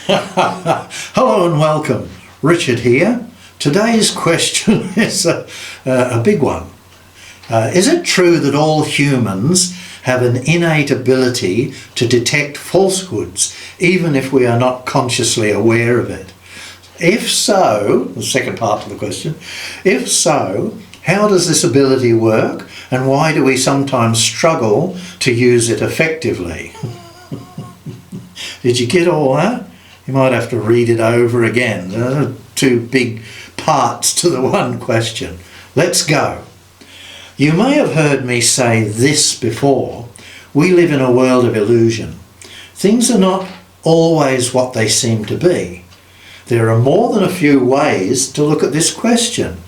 Hello and welcome. Richard here. Today's question is a big one. Is it true that all humans have an innate ability to detect falsehoods, even if we are not consciously aware of it? If so, the second part of the question, if so, how does this ability work and why do we sometimes struggle to use it effectively? Did you get all that? You might have to read it over again. There are two big parts to the one question. Let's go. You may have heard me say this before. We live in a world of illusion. Things are not always what they seem to be. There are more than a few ways to look at this question,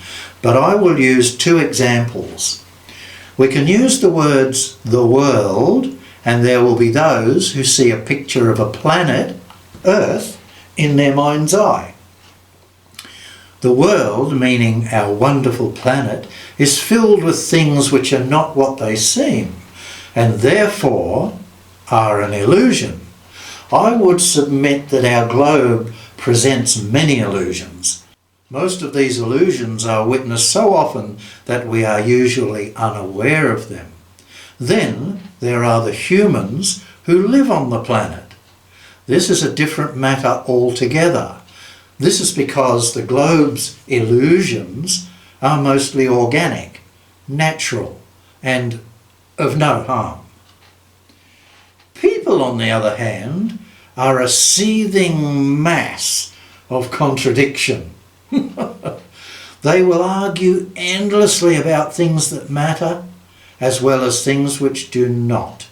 but I will use two examples. We can use the words the world, and there will be those who see a picture of a planet, Earth, in their mind's eye. The world, meaning our wonderful planet, is filled with things which are not what they seem, and therefore are an illusion. I would submit that our globe presents many illusions. Most of these illusions are witnessed so often that we are usually unaware of them. Then there are the humans who live on the planet. This is a different matter altogether. This is because the globe's illusions are mostly organic, natural, and of no harm. People, on the other hand, are a seething mass of contradiction. They will argue endlessly about things that matter as well as things which do not.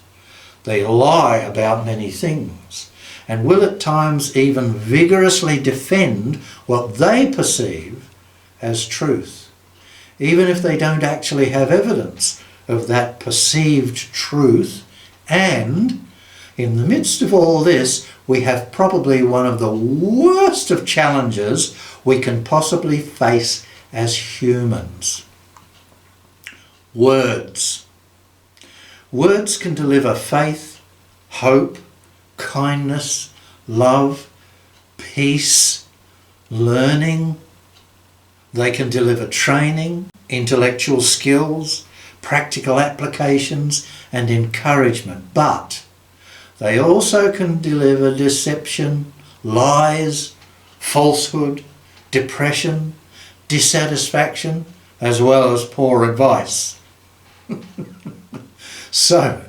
They lie about many things and will at times even vigorously defend what they perceive as truth, even if they don't actually have evidence of that perceived truth. And in the midst of all this, we have probably one of the worst of challenges we can possibly face as humans. Words. Words can deliver faith, hope, kindness, love, peace, learning. They can deliver training, intellectual skills, practical applications, and encouragement. But they also can deliver deception, lies, falsehood, depression, dissatisfaction, as well as poor advice. So,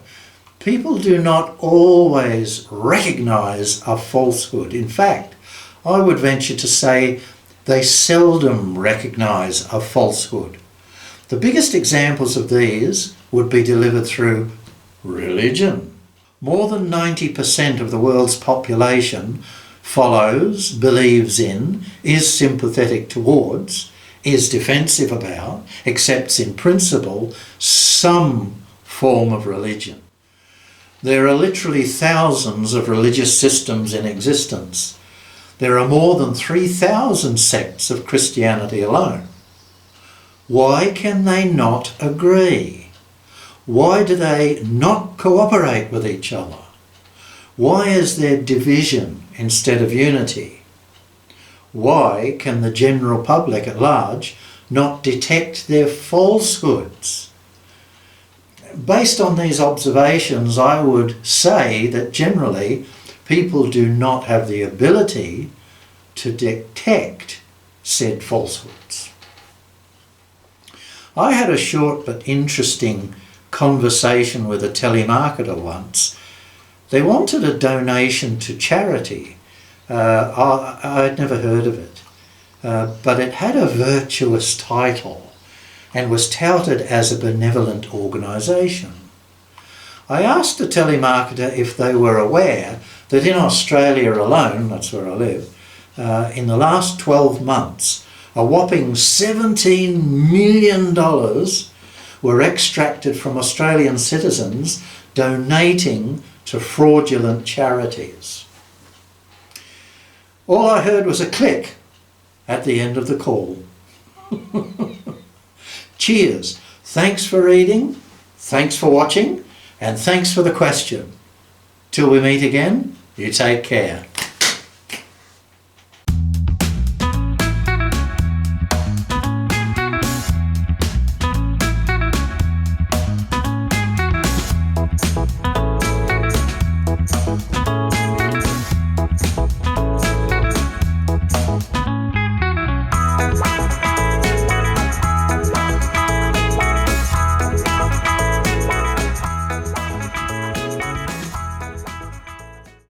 people do not always recognise a falsehood. In fact, I would venture to say they seldom recognise a falsehood. The biggest examples of these would be delivered through religion. More than 90% of the world's population follows, believes in, is sympathetic towards, is defensive about, accepts in principle some form of religion. There are literally thousands of religious systems in existence. There are more than 3,000 sects of Christianity alone. Why can they not agree? Why do they not cooperate with each other? Why is there division instead of unity? Why can the general public at large not detect their falsehoods? Based on these observations, I would say that generally people do not have the ability to detect said falsehoods. I had a short but interesting conversation with a telemarketer once. They wanted a donation to charity. I'd never heard of it, but it had a virtuous title and was touted as a benevolent organisation. I asked the telemarketer if they were aware that in Australia alone, that's where I live, in the last 12 months, a whopping $17 million were extracted from Australian citizens donating to fraudulent charities. All I heard was a click at the end of the call. Cheers. Thanks for reading, thanks for watching, and thanks for the question. Till we meet again, you take care.